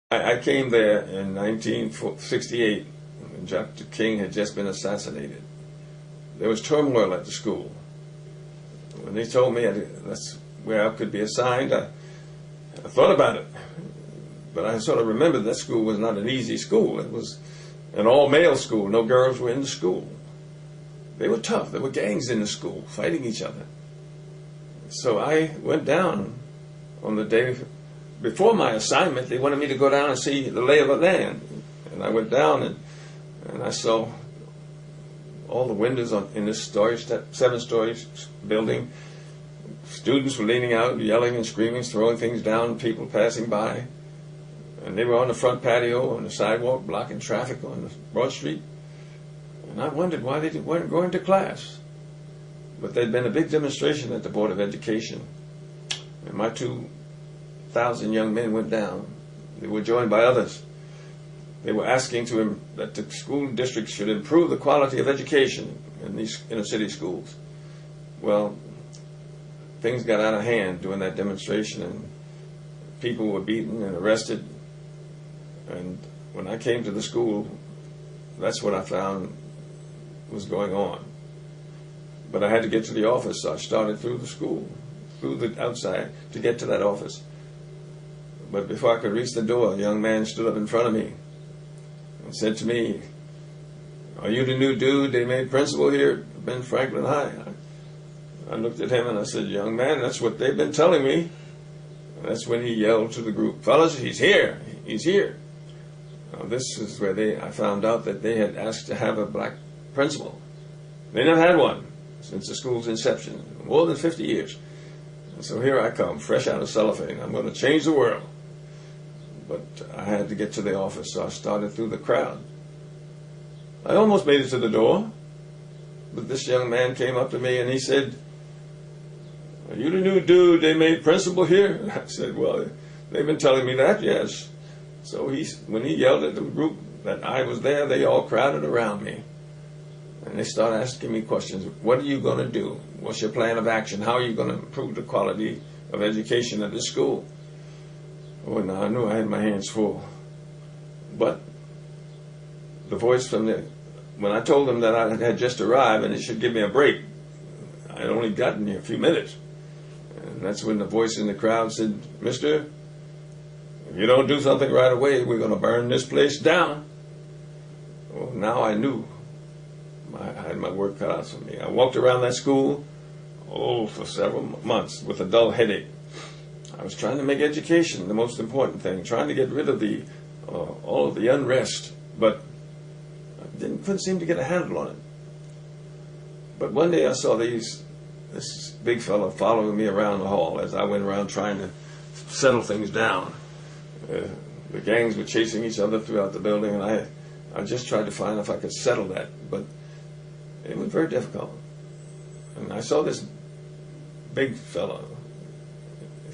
I came there in 1968 when Dr. King had just been assassinated. There was turmoil at the school. When they told me that's where I could be assigned, I thought about it. But I sort of remembered that school was not an easy school. It was an all-male school. No girls were in the school. They were tough. There were gangs in the school fighting each other. So I went down on the day before my assignment. They wanted me to go down and see the lay of the land. And I went down and I saw all the windows in this 7-story building. Students were leaning out, yelling and screaming, throwing things down, people passing by. And they were on the front patio, on the sidewalk, blocking traffic on the Broad Street. And I wondered why they weren't going to class. But there'd been a big demonstration at the Board of Education. And my 2,000 young men went down. They were joined by others. They were asking that the school district should improve the quality of education in these inner city schools. Well, things got out of hand during that demonstration, and people were beaten and arrested. And when I came to the school, that's what I found was going on. But I had to get to the office, so I started through the school, through the outside, to get to that office. But before I could reach the door, a young man stood up in front of me and said to me, "Are you the new dude they made principal here at Ben Franklin High?" I looked at him and I said, "Young man, that's what they've been telling me." And that's when he yelled to the group, "Fellas, he's here, he's here." Now, this is where I found out that they had asked to have a black principal. They never had one since the school's inception, more than 50 years. And so here I come, fresh out of cellophane. I'm going to change the world. But I had to get to the office, so I started through the crowd. I almost made it to the door, but this young man came up to me and he said, "Are you the new dude they made principal here?" I said, "Well, they've been telling me that, yes." So when he yelled at the group that I was there, they all crowded around me. And they started asking me questions. What are you going to do? What's your plan of action? How are you going to improve the quality of education at this school? Oh, now I knew I had my hands full. But the voice when I told them that I had just arrived and they should give me a break, I had only gotten here a few minutes. And that's when the voice in the crowd said, "Mister, if you don't do something right away, we're going to burn this place down." Well, now I knew I had my work cut out for me. I walked around that school, for several months with a dull headache. I was trying to make education the most important thing, trying to get rid of all of the unrest, but I couldn't seem to get a handle on it. But one day I saw this big fellow following me around the hall as I went around trying to settle things down. The gangs were chasing each other throughout the building, and I just tried to find if I could settle that, but it was very difficult. And I saw this big fellow.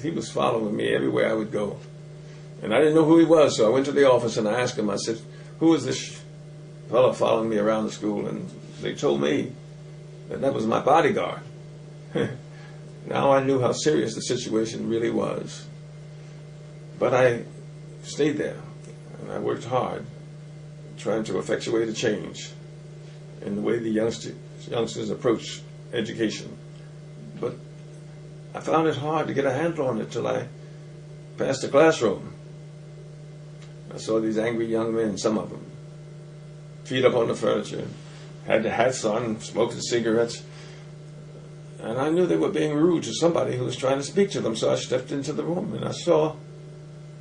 He was following me everywhere I would go. And I didn't know who he was, so I went to the office and I asked him, I said, "Who is this fellow following me around the school?" And they told me that was my bodyguard. Now I knew how serious the situation really was. But I stayed there, and I worked hard, trying to effectuate a change in the way the youngsters approach education. But I found it hard to get a handle on it till I passed the classroom. I saw these angry young men, some of them, feet up on the furniture, had their hats on, smoking cigarettes. And I knew they were being rude to somebody who was trying to speak to them, so I stepped into the room and I saw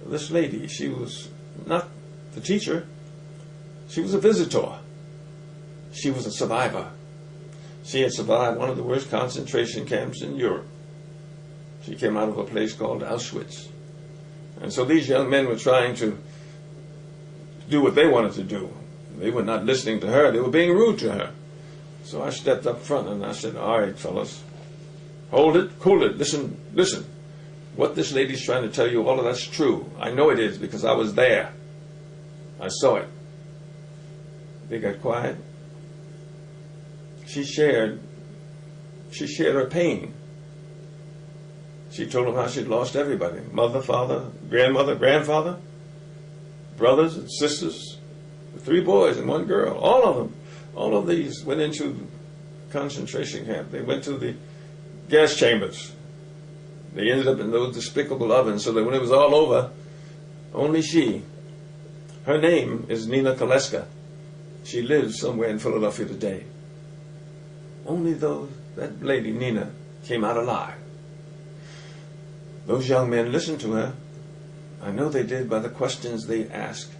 this lady. She was not the teacher. She was a visitor. She was a survivor. She had survived one of the worst concentration camps in Europe. She came out of a place called Auschwitz. And so these young men were trying to do what they wanted to do. They were not listening to her. They were being rude to her. So I stepped up front and I said, "All right, fellas, hold it, cool it, listen. What this lady's trying to tell you, all of that's true. I know it is because I was there. I saw it." They got quiet. She shared her pain. She told them how she'd lost everybody, mother, father, grandmother, grandfather. brothers and sisters, 3 boys and 1 girl. All of them. All of these went into concentration camp. They went to the gas chambers. They ended up in those despicable ovens, so that when it was all over, only she, her name is Nina Koleska. She lives somewhere in Philadelphia today. Only that lady, Nina, came out alive. Those young men listened to her. I know they did by the questions they asked.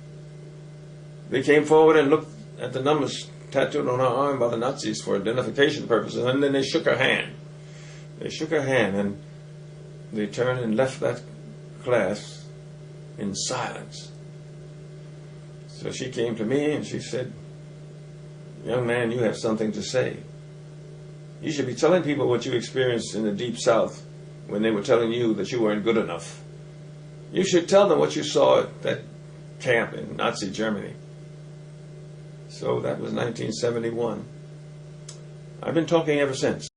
They came forward and looked at the numbers tattooed on her arm by the Nazis for identification purposes, and then they shook her hand. They shook her hand, and they turned and left that class in silence. So she came to me and she said, "Young man, you have something to say. You should be telling people what you experienced in the Deep South when they were telling you that you weren't good enough. You should tell them what you saw at that camp in Nazi Germany." So that was 1971. I've been talking ever since.